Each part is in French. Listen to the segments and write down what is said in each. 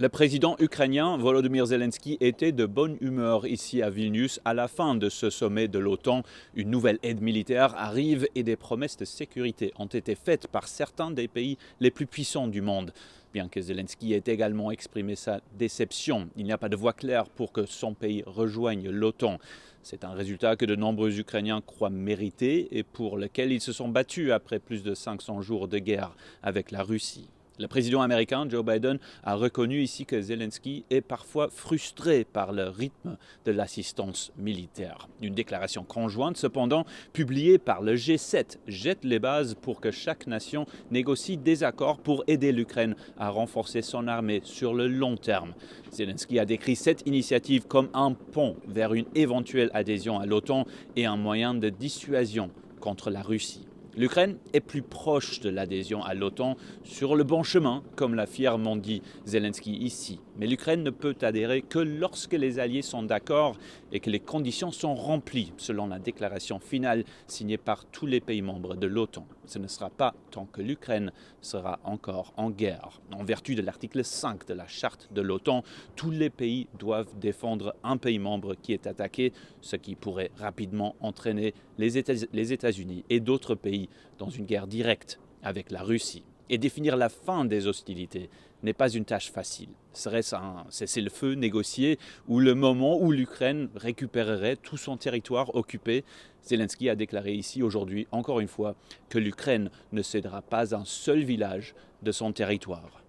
Le président ukrainien Volodymyr Zelensky était de bonne humeur ici à Vilnius à la fin de ce sommet de l'OTAN. Une nouvelle aide militaire arrive et des promesses de sécurité ont été faites par certains des pays les plus puissants du monde. Bien que Zelensky ait également exprimé sa déception, il n'y a pas de voie claire pour que son pays rejoigne l'OTAN. C'est un résultat que de nombreux Ukrainiens croient mériter et pour lequel ils se sont battus après plus de 500 jours de guerre avec la Russie. Le président américain Joe Biden a reconnu ici que Zelensky est parfois frustré par le rythme de l'assistance militaire. Une déclaration conjointe, cependant, publiée par le G7, jette les bases pour que chaque nation négocie des accords pour aider l'Ukraine à renforcer son armée sur le long terme. Zelensky a décrit cette initiative comme un pont vers une éventuelle adhésion à l'OTAN et un moyen de dissuasion contre la Russie. L'Ukraine est plus proche de l'adhésion à l'OTAN sur le bon chemin, comme l'a fièrement dit Zelensky ici. Mais l'Ukraine ne peut adhérer que lorsque les alliés sont d'accord et que les conditions sont remplies, selon la déclaration finale signée par tous les pays membres de l'OTAN. Ce ne sera pas tant que l'Ukraine sera encore en guerre. En vertu de l'article 5 de la charte de l'OTAN, tous les pays doivent défendre un pays membre qui est attaqué, ce qui pourrait rapidement entraîner les États-Unis et d'autres pays dans une guerre directe avec la Russie. Et définir la fin des hostilités n'est pas une tâche facile. Serait-ce un cessez-le-feu négocié ou le moment où l'Ukraine récupérerait tout son territoire occupé? Zelensky a déclaré ici aujourd'hui, encore une fois, que l'Ukraine ne cédera pas un seul village de son territoire.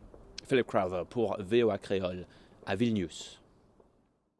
Philip Crowther pour VOA Créole à Vilnius.